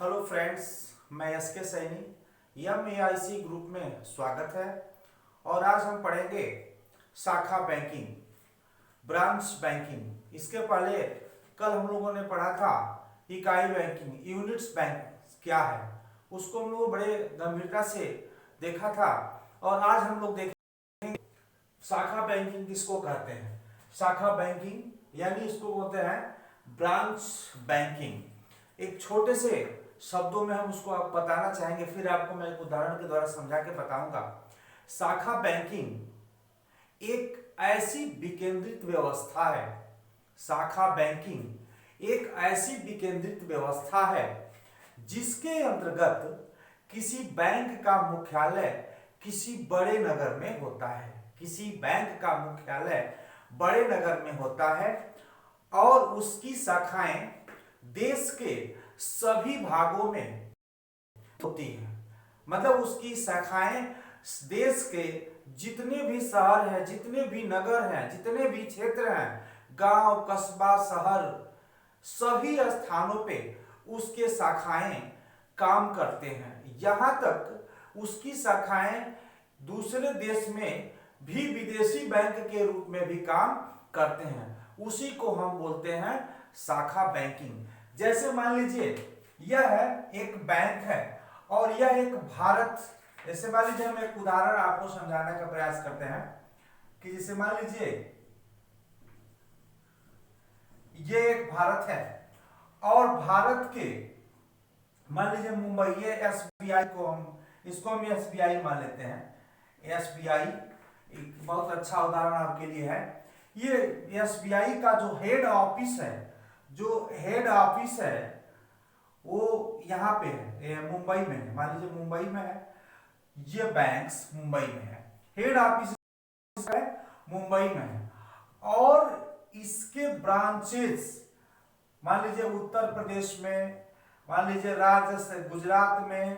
Hello friends, मैं S के Saini MAIC group में स्वागत है। और आज हम पढ़ेंगे शाखा बैंकिंग, ब्रांच बैंकिंग। इसके पहले कल हम लोगों ने पढ़ा था इकाई बैंकिंग, यूनिट्स बैंक क्या है, उसको हम लोग बड़े गंभीरता से देखा था। और आज हम लोग देखेंगे शाखा बैंकिंग किसको कहते हैं। शाखा बैंकिंग यानी इसको बोलते हैं ब्रांच बैंकिंग। एक छोटे से शब्दों में हम उसको आप बताना चाहेंगे, फिर आपको मैं एक उदाहरण के द्वारा समझा के बताऊंगा। शाखा बैंकिंग एक ऐसी विकेंद्रित व्यवस्था है। शाखा बैंकिंग एक ऐसी विकेंद्रित व्यवस्था है जिसके अंतर्गत किसी बैंक का मुख्यालय किसी बड़े नगर में होता है। किसी बैंक का मुख्यालय बड़े नगर में होता है और उसकी शाखाएं देश के सभी भागों में होती है। मतलब उसकी शाखाएं देश के जितने भी शहर हैं, जितने भी नगर हैं, जितने भी क्षेत्र हैं, गांव, कस्बा, शहर, सभी स्थानों पे उसके शाखाएं काम करते हैं। यहाँ तक उसकी शाखाएं दूसरे देश में भी विदेशी बैंक के रूप में भी काम करते हैं। उसी को हम बोलते हैं शाखा बैंकिंग। जैसे मान लीजिए यह एक बैंक है और यह एक भारत, जैसे मान लीजिए हम एक उदाहरण आपको समझाने का प्रयास करते हैं कि जैसे मान लीजिए ये एक भारत है और भारत के मान लीजिए मुंबई, ये SBI को हम SBI मान लेते हैं। SBI एक बहुत अच्छा उदाहरण आपके लिए है। ये SBI का जो हेड ऑफिस है वो यहाँ पे है, ये मुंबई में है। मान लीजिए मुंबई में है, ये बैंक्स मुंबई में है, हेड ऑफिस है मुंबई में है। और इसके ब्रांचेस मान लीजिए उत्तर प्रदेश में, मान लीजिए गुजरात में,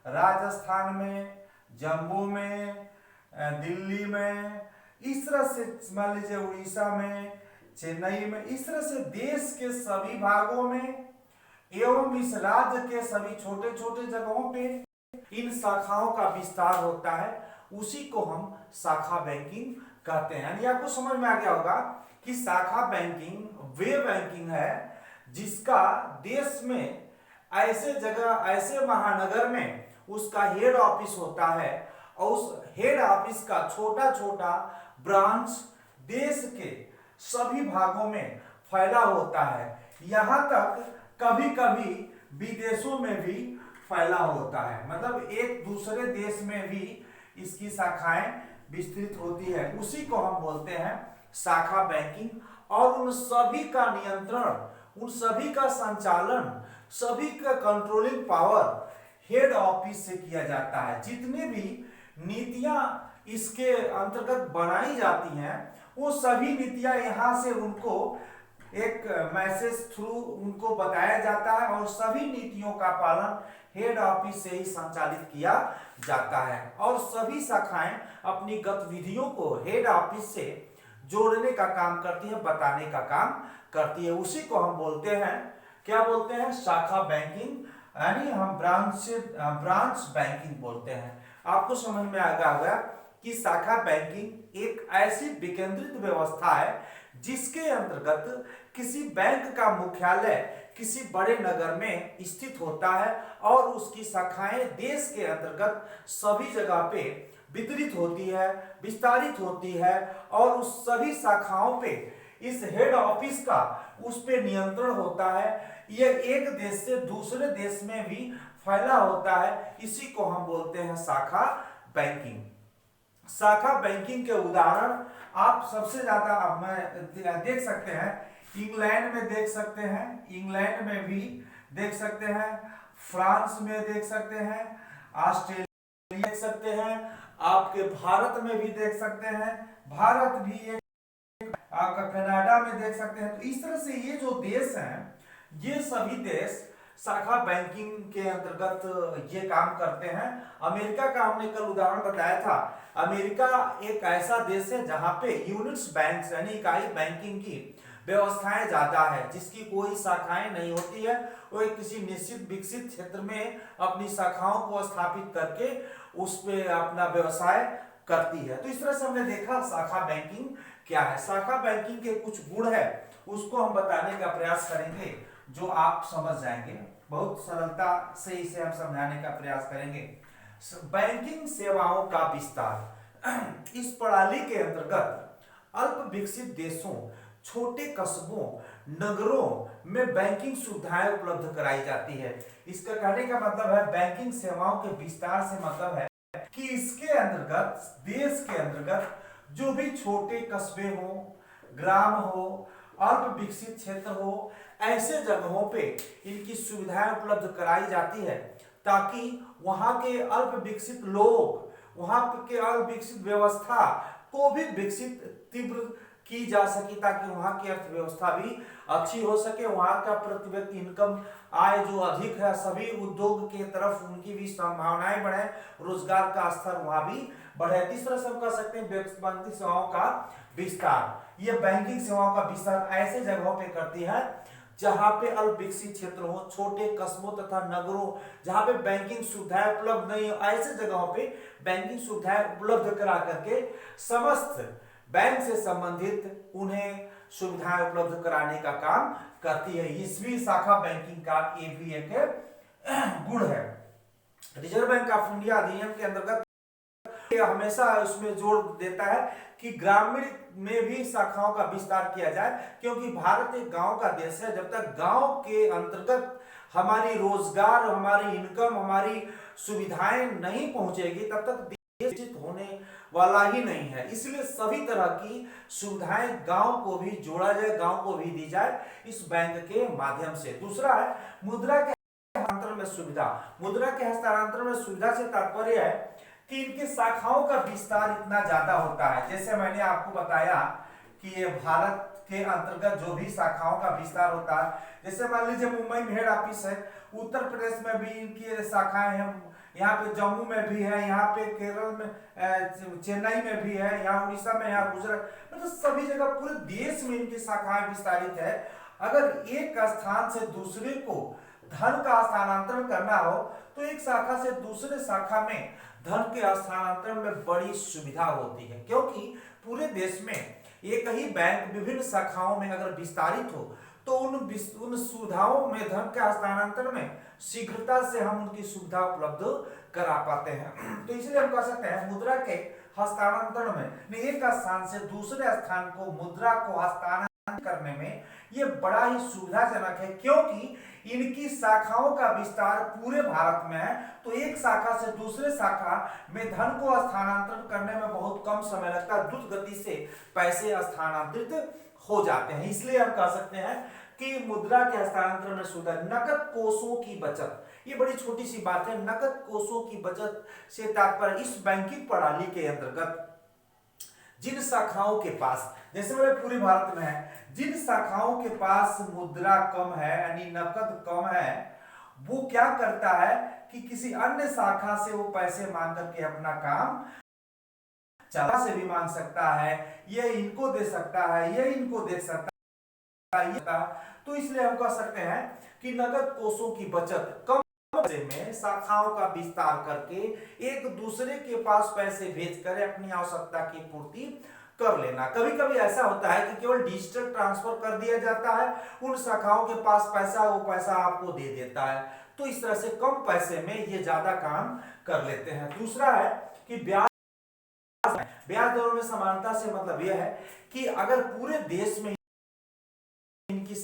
राजस्थान में, जम्मू में, दिल्ली में, इस तरह से मान लीजिए उड़ीसा में, चेन्नई में, इस तरह से देश के सभी भागों में एवं इस राज्य के सभी छोटे छोटे जगहों पे इन शाखाओं का विस्तार होता है। उसी को हम शाखा बैंकिंग कहते हैं। यानी आपको समझ में आ गया होगा कि शाखा बैंकिंग वे बैंकिंग है जिसका देश में ऐसे जगह, ऐसे महानगर में उसका हेड ऑफिस होता है और उस हेड ऑफिस का छोटा छोटा ब्रांच देश के सभी भागों में फैला होता है। यहाँ तक कभी कभी विदेशों में भी फैला होता है। मतलब एक दूसरे देश में भी इसकी शाखाएं विस्तृत होती है। उसी को हम बोलते हैं शाखा बैंकिंग। और उन सभी का नियंत्रण, उन सभी का संचालन, सभी का कंट्रोलिंग पावर हेड ऑफिस से किया जाता है। जितने भी नीतियां इसके अंतर्गत बनाई जाती हैं वो सभी नीतियां यहाँ से उनको एक मैसेज थ्रू उनको बताया जाता है और सभी नीतियों का पालन हेड ऑफिस से ही संचालित किया जाता है। और सभी शाखाएं अपनी गतिविधियों को हेड ऑफिस से जोड़ने का काम करती है, बताने का काम करती है। उसी को हम बोलते हैं, क्या बोलते हैं, शाखा बैंकिंग, यानी हम ब्रांच बैंकिंग बोलते हैं। आपको समझ में आ गया होगा कि शाखा बैंकिंग एक ऐसी विकेंद्रित व्यवस्था है जिसके अंतर्गत किसी बैंक का मुख्यालय किसी बड़े नगर में स्थित होता है और उसकी शाखाएं देश के अंतर्गत सभी जगह पे वितरित होती है, विस्तारित होती है। और उस सभी शाखाओं पे इस हेड ऑफिस का उस पे नियंत्रण होता है। यह एक देश से दूसरे देश में भी फैला होता है। इसी को हम बोलते हैं शाखा बैंकिंग। शाखा बैंकिंग के उदाहरण आप सबसे ज्यादा देख सकते हैं, इंग्लैंड में देख सकते हैं, इंग्लैंड में भी देख सकते हैं, फ्रांस में देख सकते हैं, ऑस्ट्रेलिया देख सकते हैं, आपके भारत में भी देख सकते हैं, भारत भी एक, आपका कनाडा में देख सकते हैं। तो इस तरह से ये जो देश हैं, ये सभी देश शाखा बैंकिंग के अंतर्गत ये काम करते हैं। अमेरिका का हमने कल उदाहरण बताया था। अमेरिका एक ऐसा देश है जहां पे यूनिट्स बैंक यानी इकाई बैंकिंग की व्यवस्थाएं ज्यादा है, जिसकी कोई शाखाएं नहीं होती है, वो एक किसी निश्चित विकसित क्षेत्र में अपनी शाखाओं को स्थापित करके उस पे अपना व्यवसाय करती है। तो इस तरह से हमने देखा शाखा बैंकिंग क्या है। शाखा बैंकिंग के कुछ गुण है, उसको हम बताने का प्रयास करेंगे, जो आप समझ जाएंगे। बहुत सरलता से इसे हम समझाने का प्रयास करेंगे। बैंकिंग सेवाओं का विस्तार। इस प्रणाली के अंतर्गत अल्प विकसित देशों, छोटे कस्बों, नगरों में बैंकिंग सुविधाएं उपलब्ध कराई जाती है। इसका कहने का मतलब है बैंकिंग सेवाओं के विस्तार से मतलब है कि इसके अंतर्गत, देश के अंतर्गत जो भी छोटे कस्बे हो, ग्राम हो, अल्प विकसित क्षेत्र हो, ऐसे जगहों पे इनकी सुविधाएं उपलब्ध कराई जाती है, ताकि वहां के अल्प विकसित लोग, वहां के अल्प विकसित व्यवस्था को भी विकसित तीव्र की जा सके, ताकि वहां की अर्थव्यवस्था भी अच्छी हो सके, वहां का प्रति व्यक्ति इनकम आय जो अधिक है, सभी उद्योग के तरफ उनकी भी संभावनाएं बढ़े, रोजगार का स्तर वहां भी बढ़े। तीसरा से हम कह सकते हैं बैंकिंग सेवाओं का विस्तार। ये बैंकिंग सेवाओं का विस्तार ऐसे जगहों पे करती है जहां पे अल्प विकसित क्षेत्र हो, छोटे कस्बों तथा नगरों जहां पे बैंकिंग सुविधाएं उपलब्ध नहीं हो, ऐसे जगहों पे बैंकिंग सुविधाएं उपलब्ध करा करके समस्त बैंक से संबंधित उन्हें सुविधाएं उपलब्ध कराने का काम करती है। इसवी शाखा बैंकिंग का ये भी एक गुण है। रिजर्व बैंक ऑफ इंडिया अधिनियम के अंतर्गत हमेशा उसमें जोर देता है कि ग्रामीण में भी शाखाओं का विस्तार किया जाए, क्योंकि भारत एक गांव का देश है। जब तक गांव के अंतर्गत हमारी रोजगार, हमारी इनकम, हमारी सुविधाएं नहीं पहुंचेगी, तब तक देश विकसित होने वाला ही नहीं है। इसलिए सभी तरह की सुविधाएं गांव को भी जोड़ा जाए, गांव को भी दी जाए इस बैंक के माध्यम से। दूसरा है मुद्रा के हस्तांतरण में सुविधा। मुद्रा के हस्तांतरण में सुविधा से तात्पर्य है कि इनके शाखाओं का विस्तार इतना ज्यादा होता है। जैसे मैंने आपको बताया कि ये भारत के अंतर्गत जो भी शाखाओं का विस्तार होता है, जैसे मान लीजिए मुंबई में हेड ऑफिस है, उत्तर प्रदेश में भी इनकी शाखाएं हैं, यहाँ पे जम्मू में भी है, यहाँ पे केरल में, चेन्नई में भी है, यहाँ उड़ीसा में, यहाँ गुजरात, मतलब सभी जगह पूरे देश में इनकी शाखाएं विस्तारित है। अगर एक स्थान से दूसरे को धन का स्थानांतरण करना हो तो एक शाखा से दूसरे शाखा में धन के स्थानांतरण में बड़ी सुविधा होती है, क्योंकि पूरे देश में एक ही बैंक विभिन्न शाखाओं में अगर विस्तारित हो तो उन सुविधाओं में धन के हस्तांतरण में शीघ्रता से हम उनकी सुविधा उपलब्ध करा पाते हैं। तो इसलिए हम कह सकते हैं मुद्रा के हस्तांतरण में एक स्थान से दूसरे स्थान को मुद्रा को हस्तांतरण करने में ये बड़ा ही सुविधाजनक है, क्योंकि इनकी शाखाओं का विस्तार पूरे भारत में है। तो एक शाखा से दूसरे शाखा में धन को स्थानांतरण करने में बहुत कम समय लगता है, द्रुत गति से पैसे स्थानांतरित हो जाते हैं। इसलिए हम कह सकते हैं कि मुद्रा के हस्तांतरण में सुविधा। नकद कोषों की बचत, ये बड़ी छोटी सी बात है। नकद कोषों की बचत से तात्पर्य इस बैंकिंग प्रणाली के अंतर्गत जिन शाखाओं के पास, जैसे मेरे पूरे भारत में है, जिन शाखाओं के पास मुद्रा कम है यानी नकद कम है, वो क्या करता है कि किसी अन्य शाखा से वो पैसे मांग करके अपना काम चला से भी मांग सकता है, ये इनको दे सकता है, ये इनको दे सकता है। तो इसलिए हम कह सकते हैं कि नकद कोषों की बचत कम में शाखाओं का विस्तार करके एक दूसरे के पास पैसे भेजकर अपनी आवश्यकता की पूर्ति कर लेना। कभी कभी ऐसा होता है कि केवल डिजिटल ट्रांसफर कर दिया जाता है, उन शाखाओं के पास पैसा, वो पैसा आपको दे देता है। तो इस तरह से कम पैसे में ये ज्यादा काम कर लेते हैं। दूसरा है कि ब्याज दरों में समानता से मतलब यह है कि अगर पूरे देश में इनकी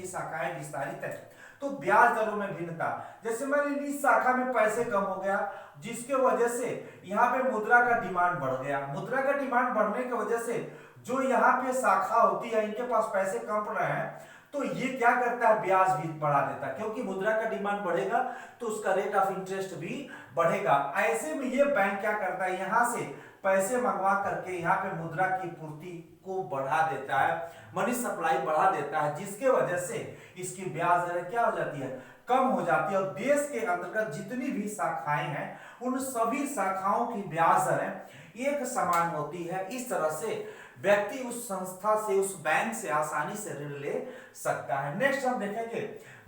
शाखाएं विस्तारित है तो ब्याज दरों में भिन्नता, जैसे मान लीजिए इस शाखा में पैसे कम हो गया, जिसके वजह से यहाँ पे मुद्रा का डिमांड बढ़ गया। मुद्रा का डिमांड बढ़ने की वजह से जो यहाँ पे शाखा होती है, इनके पास पैसे कम पड़ रहे हैं, तो ये क्या करता है, ब्याज भी बढ़ा देता है, क्योंकि मुद्रा का डिमांड बढ़ेगा तो उसका रेट ऑफ इंटरेस्ट भी बढ़ेगा। ऐसे में ये बैंक क्या करता है, यहाँ से पैसे मंगवा करके यहाँ पे मुद्रा की पूर्ति को बढ़ा देता है, मनी सप्लाई बढ़ा देता है, जिसके वजह से इसकी ब्याज दर क्या हो जाती है, कम हो जाती है। और देश के अंतर्गत जितनी भी शाखाएं हैं, उन सभी शाखाओं की ब्याज दरें एक समान होती है। इस तरह से व्यक्ति उस संस्था से, उस बैंक से आसानी से ऋण ले सकता है। नेक्स्ट हम देखेंगे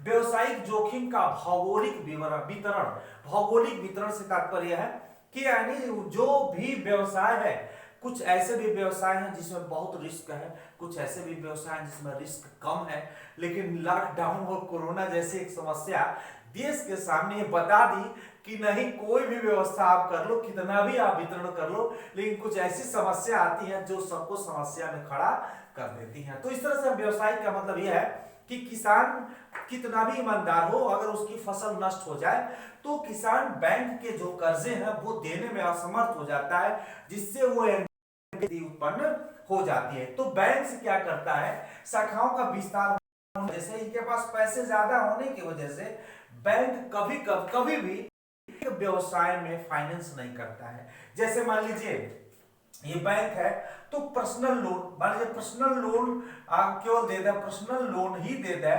व्यवसायिक जोखिम का भौगोलिक वितरण। भौगोलिक वितरण से तात्पर्य है कि यानी जो भी व्यवसाय है, कुछ ऐसे भी व्यवसाय हैं जिसमें बहुत रिस्क है, कुछ ऐसे भी व्यवसाय हैं जिसमें रिस्क कम है, लेकिन लॉकडाउन और कोरोना जैसी एक समस्या देश के सामने बता दी कि नहीं, कोई भी व्यवस्था आप कर लो, कितना भी आप वितरण कर लो, लेकिन कुछ ऐसी समस्या आती है जो सबको समस्या में खड़ा कर देती है। तो इस तरह से व्यवसाय का मतलब यह है कि किसान कितना भी ईमानदार हो, अगर उसकी फसल नष्ट हो जाए तो किसान बैंक के जो कर्जे हैं वो देने में असमर्थ हो जाता है, जिससे वो उत्पन्न हो जाती है। तो बैंक से क्या करता है, शाखाओं का विस्तार, जैसे इनके पास पैसे ज्यादा होने की वजह से बैंक कभी भी व्यवसाय में फाइनेंस नहीं करता है। जैसे मान लीजिए ये बैंक है तो पर्सनल लोन, मान लीजिए पर्सनल लोन केवल दे दे, पर्सनल लोन ही दे दे,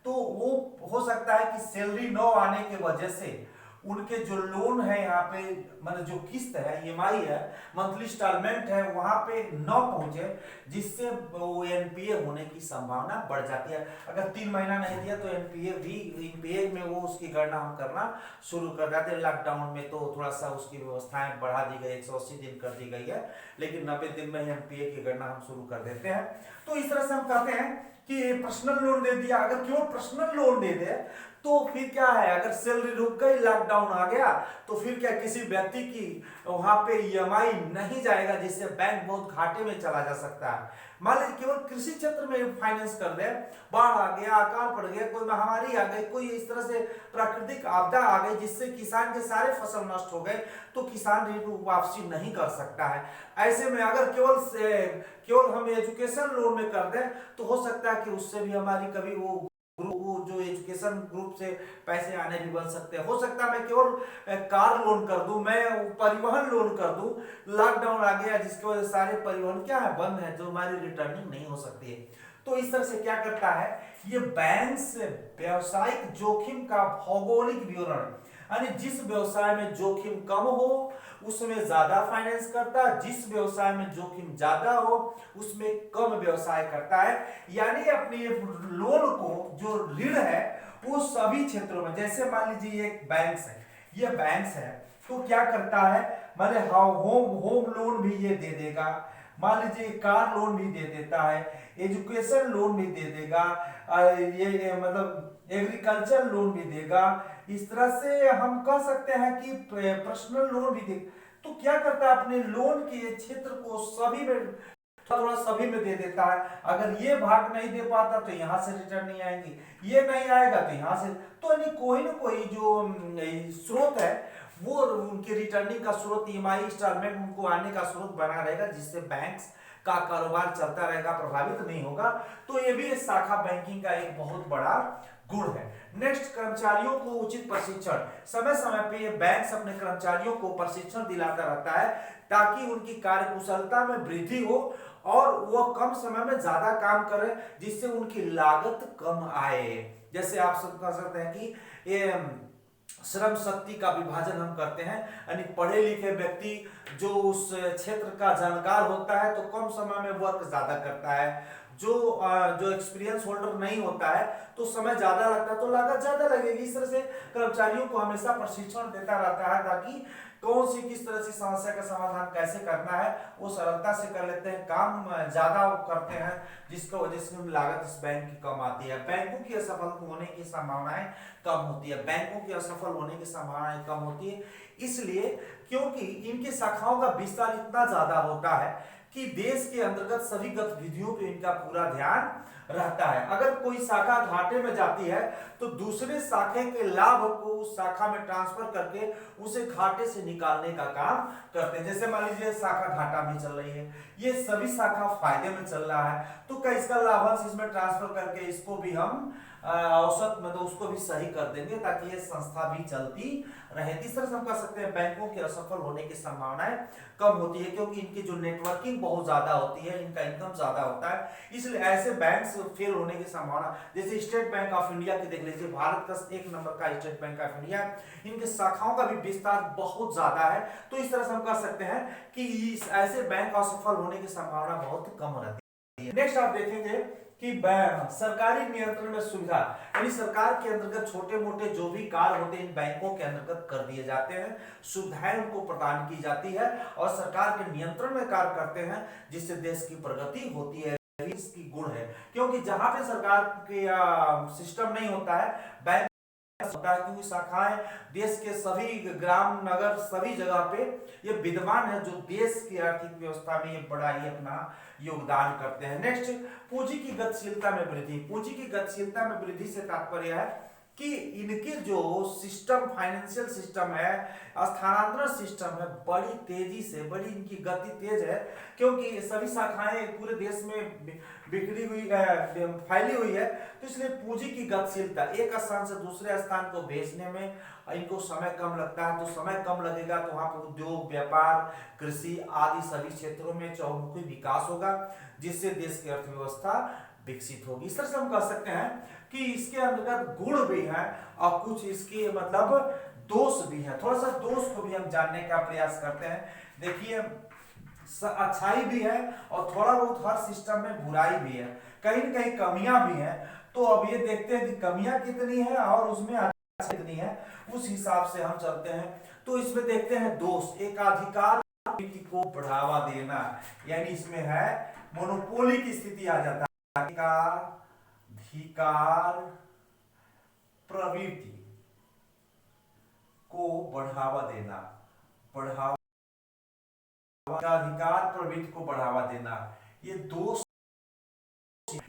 तो वो हो सकता है कि सैलरी न आने की वजह से उनके जो लोन है यहाँ पे, मतलब जो किस्त है, ईएमआई है, मंथली इंस्टॉलमेंट है, वहां पे न पहुंचे, जिससे वो एनपीए होने की संभावना बढ़ जाती है। अगर 3 महीना नहीं दिया तो एनपीए में वो उसकी गणना हम करना शुरू कर देते हैं। लॉकडाउन में तो थोड़ा सा उसकी व्यवस्थाएं बढ़ा दी गई, 180 दिन कर दी गई है, लेकिन 90 दिन में एनपीए की गणना हम शुरू कर देते हैं। तो इस तरह से हम कहते हैं कि पर्सनल लोन दे दिया। अगर केवल पर्सनल लोन दे दे तो फिर क्या है, अगर सैलरी रुक गई, लॉकडाउन आ गया, तो फिर क्या किसी व्यक्ति की वहां पे ईएमआई नहीं जाएगा, जिससे बैंक बहुत घाटे में चला जा सकता है। मान लीजिए केवल कृषि क्षेत्र में फाइनेंस कर दे, बाढ़ आ गया, अकाल पड़ गया, कोई महामारी आ गई, कोई इस तरह से प्राकृतिक आपदा आ गई जिससे किसान के सारे फसल नष्ट हो गए, तो किसान ऋण वापसी नहीं कर सकता है। ऐसे में अगर केवल हम एजुकेशन लोन में कर दें तो हो सकता है कि उससे भी हमारी कभी वो जो एजुकेशन ग्रुप से पैसे आने भी बन सकते हैं। हो सकता है मैं केवल कार लोन कर दूं, मैं परिवहन लोन कर दूं, लॉकडाउन आ गया जिसकी वजह से सारे परिवहन क्या है, बंद है, जो हमारी रिटर्निंग नहीं हो सकती है। तो इस तरह से क्या करता है ये बैंक से व्यवसायिक जोखिम का भौगोलिक विवरण, यानी जिस व्यवसाय में जोखिम कम हो उसमें ज्यादा फाइनेंस करता है, जिस व्यवसाय में जोखिम ज्यादा हो उसमें कम व्यवसाय करता है। यानी अपने लोन को, जो ऋण है वो सभी क्षेत्रों में, जैसे मान लीजिए एक बैंक्स है, ये बैंक्स है तो क्या करता है, मान लीजिए होम लोन भी ये दे देगा, मान लीजिए कार लोन भी दे देता है, एजुकेशन लोन भी दे देगा, ये मतलब एग्रीकल्चर लोन भी देगा। इस तरह से हम कह सकते हैं कि पर्सनल लोन भी दे। तो क्या करता है, अपने लोन के क्षेत्र को सभी में थोड़ा सभी में दे देता है। अगर ये भाग नहीं दे पाता तो यहाँ से रिटर्न नहीं आएंगे, ये नहीं आएगा तो यहाँ से, तो यानी कोई ना कोई जो स्रोत है वो उनके रिटर्निंग का स्रोत, ईएमआई इंस्टॉलमेंट उनको आने का स्रोत बना रहेगा, जिससे बैंक्स का कारोबार चलता रहेगा, प्रभावित नहीं होगा। तो ये भी शाखा बैंकिंग का एक बहुत बड़ा गुण है। नेक्स्ट, कर्मचारियों को उचित प्रशिक्षण। समय समय पे ये बैंक्स अपने कर्मचारियों को प्रशिक्षण दिलाता रहता है ताकि उनकी कार्यकुशलता में वृद्धि हो और वह कम समय में ज्यादा काम करे, जिससे उनकी लागत कम आए। जैसे आप सब कह सकते हैं कि ये श्रम शक्ति का विभाजन हम करते हैं, यानी पढ़े लिखे व्यक्ति जो उस क्षेत्र का जानकार होता है तो कम समय में वर्क ज्यादा करता है, जो एक्सपीरियंस होल्डर नहीं होता है तो समय ज्यादा लगता है तो लागत ज्यादा लगेगी। इस तरह से कर्मचारियों को हमेशा प्रशिक्षण देता रहता है ताकि कौन सी किस तरह से समस्या का समाधान कैसे करना है वो सरलता से कर लेते हैं, काम ज्यादा करते हैं, जिसको वजह से लागत इस बैंक की कम आती है। बैंकों की असफल होने की संभावनाएं कम होती है, बैंकों की असफल होने की संभावनाएं कम होती है, इसलिए क्योंकि इनकी शाखाओं का विस्तार इतना ज्यादा होता है कि देश के अंतर्गत सभी गतिविधियों पे इनका पूरा ध्यान रहता है। अगर कोई शाखा घाटे में जाती है तो दूसरे शाखे के लाभ को उस शाखा में ट्रांसफर करके उसे घाटे से निकालने का काम करते हैं। जैसे मान लीजिए शाखा घाटा में चल रही है, ये सभी शाखा फायदे में चल रहा है, तो क्या इसका लाभांश इसमें ट्रांसफर करके इसको भी हम औसत मतलब उसको भी सही कर देंगे ताकि ये संस्था भी चलती रहे। इस तरह से हम कह सकते हैं बैंकों के असफल होने की संभावनाएं कम होती है क्योंकि इनकी जो नेटवर्किंग बहुत ज्यादा होती है, इनका इनकम ज्यादा होता है, इसलिए ऐसे बैंक्स फेल होने की संभावना, जैसे स्टेट बैंक ऑफ इंडिया की देख लीजिए, भारत का एक नंबर का स्टेट बैंक ऑफ इंडिया, इनके शाखाओं का भी विस्तार बहुत ज्यादा है। तो इस तरह से हम कह सकते हैं कि ऐसे बैंक असफल होने की संभावना बहुत कम रहती है। नेक्स्ट आप देखेंगे कि सरकारी नियंत्रण में सुविधा, यानी सरकार के अंतर्गत छोटे मोटे जो भी कार्य होते हैं इन बैंकों के अंतर्गत कर दिए जाते हैं, सुविधाएं उनको प्रदान की जाती है और सरकार के नियंत्रण में कार्य करते हैं, जिससे देश की प्रगति होती है। इसकी गुण है, क्योंकि जहां पे सरकार के सिस्टम नहीं होता है, बैंक होता है, क्योंकि शाखाएं देश के सभी ग्राम नगर सभी जगह पे ये विद्यमान है, जो देश की आर्थिक व्यवस्था में ये बड़ा ही अपना योगदान करते हैं। नेक्स्ट, पूंजी की गतिशीलता में वृद्धि। पूंजी की गतिशीलता में वृद्धि से तात्पर्य है कि इनके जो सिस्टम, फाइनेंशियल सिस्टम है, स्थानांतरण सिस्टम है, बड़ी तेजी से, बड़ी इनकी गति तेज है, क्योंकि सभी शाखाएं पूरे देश में बिखरी हुई फैली हुई है। तो इसलिए पूंजी की गतिशीलता, एक स्थान से दूसरे स्थान को भेजने में इनको समय कम लगता है, तो समय कम लगेगा तो वहां पर उद्योग, व्यापार, कृषि आदि सभी क्षेत्रों में चहुमुखी विकास होगा, जिससे देश की अर्थव्यवस्था विकसित होगी। इस तरह से हम कह सकते हैं कि इसके अंतर्गत गुण भी हैं और कुछ इसके मतलब दोष भी हैं। थोड़ा सा दोष को भी हम जानने का प्रयास करते हैं। देखिए, अच्छाई भी है और थोड़ा बहुत हर सिस्टम में बुराई भी है, कहीं न कहीं कमियां भी हैं। तो अब ये देखते हैं कि कमियां कितनी है और उसमें अच्छाई कितनी है, उस हिसाब से हम चलते हैं। तो इसमें देखते हैं दोष, एकाधिकार को बढ़ावा देना, यानी इसमें है मोनोपोली की स्थिति आ जाता है। अधिकार प्रवृत्ति को बढ़ावा देना, अधिकार प्रवृत्ति को बढ़ावा देना, ये दोष।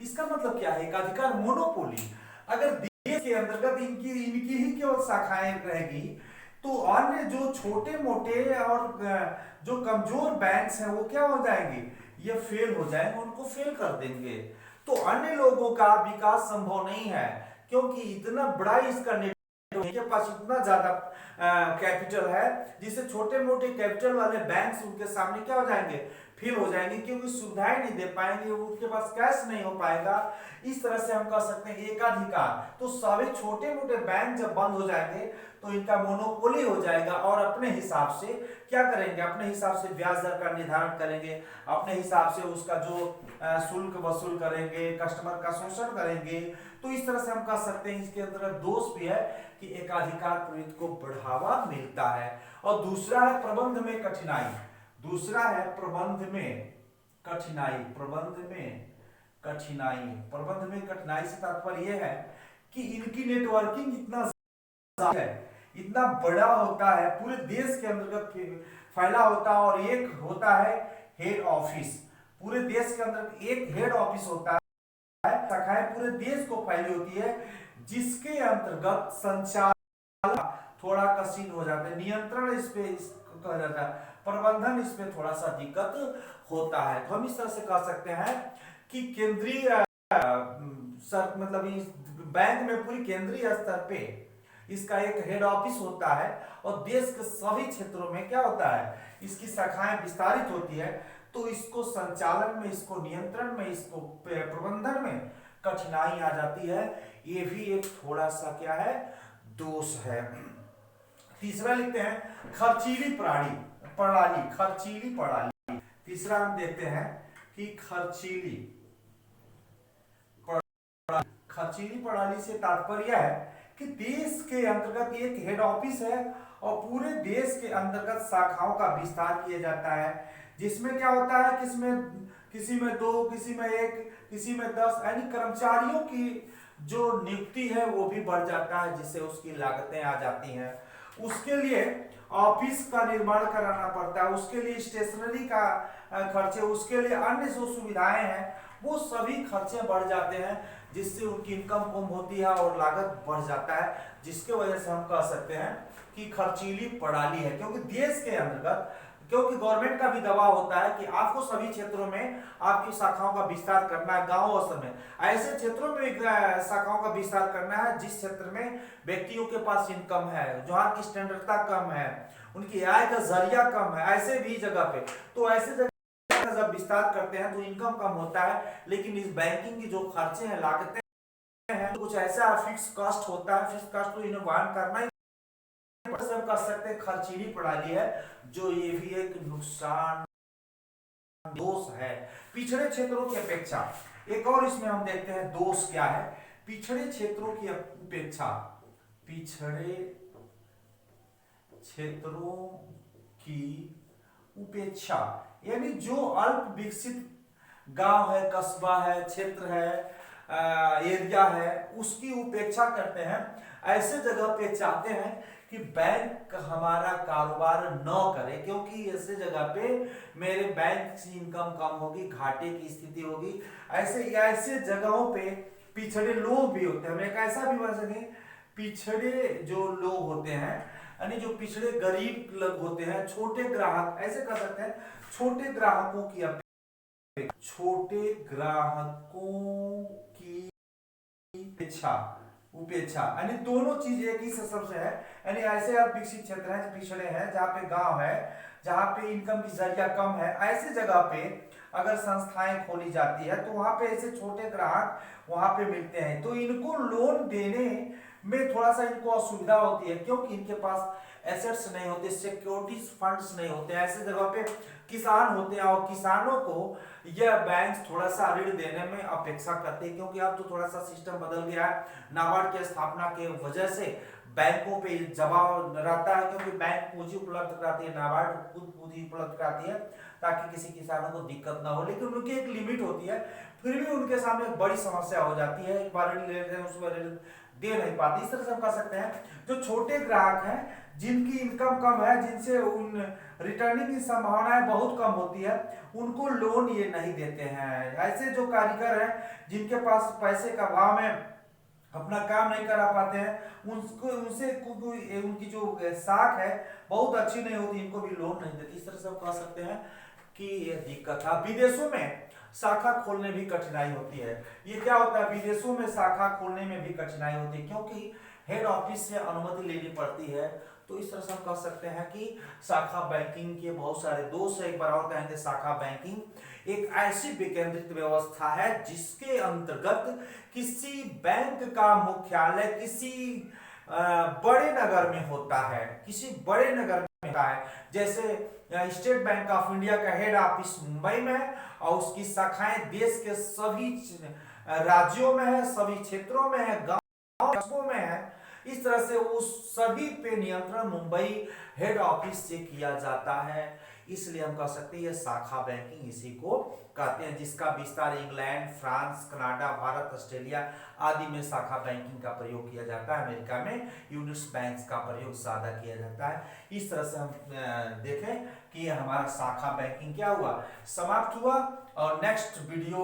इसका मतलब क्या है? एकाधिकार, मोनोपोली। अगर देश के अंतर्गत इनकी ही केवल शाखाएं रहेगी, तो अन्य जो छोटे मोटे और जो कमजोर बैंक्स हैं वो क्या हो जाएंगे? ये फेल हो जाएंगे, उनको फेल कर देंगे। तो अन्य लोगों का विकास संभव नहीं है, क्योंकि इतना बड़ा इसका के पास इतना ज्यादा कैपिटल है, जिससे छोटे मोटे कैपिटल वाले बैंक्स उनके सामने क्या हो जाएंगे? फेल हो जाएंगे, क्योंकि सुविधाएं नहीं दे पाएंगे, उनके पास कैश नहीं हो पाएगा। इस तरह से हम कह सकते हैं एकाधिकार। तो सभी छोटे मोटे बैंक जब बंद हो जाएंगे तो इनका मोनोपोली हो जाएगा और अपने हिसाब से क्या करेंगे? अपने हिसाब से ब्याज दर का निर्धारण करेंगे, अपने हिसाब से उसका जो शुल्क वसूल करेंगे, कस्टमर का शोषण करेंगे। तो इस तरह से हम कह सकते हैं इसके अंदर दोष भी है कि एकाधिकार प्रवृत्ति को बढ़ावा मिलता है। और दूसरा है प्रबंध में कठिनाई। दूसरा है प्रबंध में कठिनाई। प्रबंध में कठिनाई से तात्पर्य यह है कि इनकी नेटवर्किंग इतना बड़ा होता है, पूरे देश के अंतर्गत फैला होता है, और एक होता है हेड ऑफिस। पूरे देश के अंदर एक हेड ऑफिस होता है, शाखाएं पूरे देश को फैली होती है, जिसके अंतर्गत संचालन थोड़ा कठिन हो जाता है, नियंत्रण इस पे कहा जाता है, प्रबंधन इस पे थोड़ा सा दिक्कत होता है। तो हम इस तरह से कह सकते हैं कि केंद्रीय मतलब इस बैंक में पूरी केंद्रीय स्तर पे इसका एक हेड ऑफिस होता है, और देश के सभी क्षेत्रों में क्या होता है? इसकी शाखाएं विस्तारित होती है। तो इसको संचालन में, इसको नियंत्रण में, इसको प्रबंधन में कठिनाई आ जाती है। ये भी एक थोड़ा सा क्या है? दोष है। तीसरा लिखते हैं खर्चीली प्रणाली। तीसरा हम देखते हैं कि खर्चीली प्रणाली से तात्पर्य है कि देश के अंतर्गत एक हेड ऑफिस है और पूरे देश के अंतर्गत शाखाओं का विस्तार किया जाता है, जिसमें क्या होता है कि किसी में 2, किसी में 1, किसी में 10, यानी कर्मचारियों की जो नियुक्ति है वो भी बढ़ जाता है, जिससे उसकी लागतें आ जाती हैं। उसके लिए ऑफिस का निर्माण कराना पड़ता है, उसके लिए स्टेशनरी का खर्चे, उसके लिए अन्य जो सुविधाएं हैं वो सभी खर्चे बढ़ जाते हैं, जिससे उनकी इनकम कम होती है और लागत बढ़ जाता है, जिसके वजह से हम कह सकते हैं कि खर्चीली प्रणाली है। क्योंकि देश के अंतर्गत, क्योंकि गवर्नमेंट का भी दबाव होता है कि आपको सभी क्षेत्रों में आपकी शाखाओं का विस्तार करना है, गांव और में ऐसे क्षेत्रों में शाखाओं का विस्तार करना है जिस क्षेत्र में व्यक्तियों के पास इनकम है, जहाँ की स्टैंडर्डता कम है, उनकी आय का जरिया कम है, ऐसे भी जगह पे। तो ऐसे जगह जब विस्तार करते हैं तो इनकम कम होता है, लेकिन इस बैंकिंग की जो खर्चे हैं, लागतें हैं, तो कुछ ऐसा फिक्स कॉस्ट होता है, फिक्स कॉस्ट तो इन्हें वहन करना ही सब कर सकते हैं। खर्चीली प्रणाली है जो ये भी एक नुकसान दोष है पिछड़े क्षेत्रों की अपेक्षा। एक और इसमें हम देखते हैं दोष क्या है पिछड़े क्षेत्रों की अपेक्षा। पिछड़े क्षेत्रों की उपेक्षा यानी जो अल्प विकसित गांव है, कस्बा है, क्षेत्र है, एरिया है, उसकी उपेक्षा करते हैं। ऐसे जगह पे चाहते हैं कि बैंक हमारा कारोबार न करे, क्योंकि ऐसे जगह पे मेरे बैंक की इनकम कम होगी, घाटे की स्थिति होगी। ऐसे जगहों पे पिछड़े लोग भी होते हैं। हम एक ऐसा भी बन सके, पिछड़े जो लोग होते हैं यानी जो पिछड़े गरीब लोग होते हैं, छोटे ग्राहक, ऐसे कर सकते हैं छोटे ग्राहकों की छोटे ग्राहकों की उपेक्षा यानी दोनों चीज एक ही शब्द से है। यानी ऐसे आप विकसित क्षेत्र हैं, पिछड़े हैं, जहाँ पे गांव है, जहाँ पे इनकम की जरिया कम है, ऐसे जगह पे अगर संस्थाएं खोली जाती है तो वहां पे ऐसे छोटे ग्राहक वहां पे मिलते हैं, तो इनको लोन देने में थोड़ा सा इनको असुविधा होती है, क्योंकि इनके पास एसेट्स नहीं होते, सिक्योरिटीज फंड्स नहीं होते। ऐसे जगह पे किसान होते हैं और किसानों को यह बैंक थोड़ा सा ऋण देने में अपेक्षा करते हैं, क्योंकि अब तो थोड़ा सा सिस्टम बदल गया है। नाबार्ड की स्थापना के वजह से बैंकों पे दबाव रहता है, क्योंकि बैंक पूंजी उपलब्ध कराती है, नाबार्ड खुद पूंजी उपलब्ध कराती है ताकि किसी किसानों को दिक्कत ना हो, लेकिन उनकी एक लिमिट होती है। फिर भी उनके सामने एक बड़ी समस्या हो जाती है, एक बार ऋण ले लेते हैं, उसमें ऋण दे नहीं पाते। इस तरह से हम कह सकते हैं जो छोटे ग्राहक हैं, जिनकी इनकम कम है, जिनसे उन रिटर्निंग की संभावनाएं बहुत कम होती है, उनको लोन ये नहीं देते हैं। ऐसे जो कारीगर हैं, जिनके पास पैसे का अभाव में अपना काम नहीं करा पाते हैं, उनको उनसे उनकी जो साख है बहुत अच्छी नहीं होती, इनको भी लोन नहीं देती। इस तरह से हम कह सकते हैं कि ये दिक्कत है। विदेशों में शाखा खोलने भी कठिनाई होती है। ये क्या होता है, विदेशों में शाखा खोलने में भी कठिनाई होती है, क्योंकि हेड ऑफिस से अनुमति लेनी पड़ती है। तो इस तरह से हम कह सकते हैं कि शाखा बैंकिंग के बहुत सारे दोष है। एक बार और कहेंगे, शाखा बैंकिंग एक ऐसी विकेंद्रित व्यवस्था है जिसके अंतर्गत किसी बैंक का मुख्यालय किसी बड़े नगर में होता है, किसी बड़े नगर में होता है। जैसे स्टेट बैंक ऑफ इंडिया का हेड ऑफिस मुंबई में है और उसकी शाखाएं देश के सभी राज्यों में है, सभी क्षेत्रों में है, गांव कस्बों में है। इस तरह से उस सभी पे नियंत्रण मुंबई हेड ऑफिस से किया जाता है। इसलिए हम कह सकते हैं यह शाखा बैंकिंग इसी को कहते हैं, जिसका विस्तार England, France, Canada, Bharat, Australia आदि में शाखा बैंकिंग का प्रयोग किया जाता है। अमेरिका में यूनिट्स बैंक का प्रयोग ज्यादा किया जाता है। इस तरह से हम देखें कि हमारा शाखा बैंकिंग क्या हुआ, समाप्त हुआ। और नेक्स्ट वीडियो,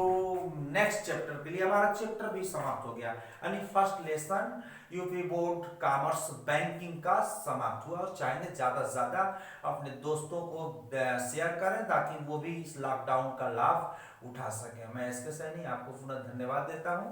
नेक्स्ट चैप्टर के लिए हमारा चैप्टर भी समाप्त हो गया, यानी first lesson UP board commerce banking का समाप्त हुआ। और चाहेंगे ज्यादा से ज्यादा अपने दोस्तों को शेयर करें ताकि वो भी इस लॉकडाउन का लाभ उठा सके। मैं एस के सैनी आपको पुनः धन्यवाद देता हूं।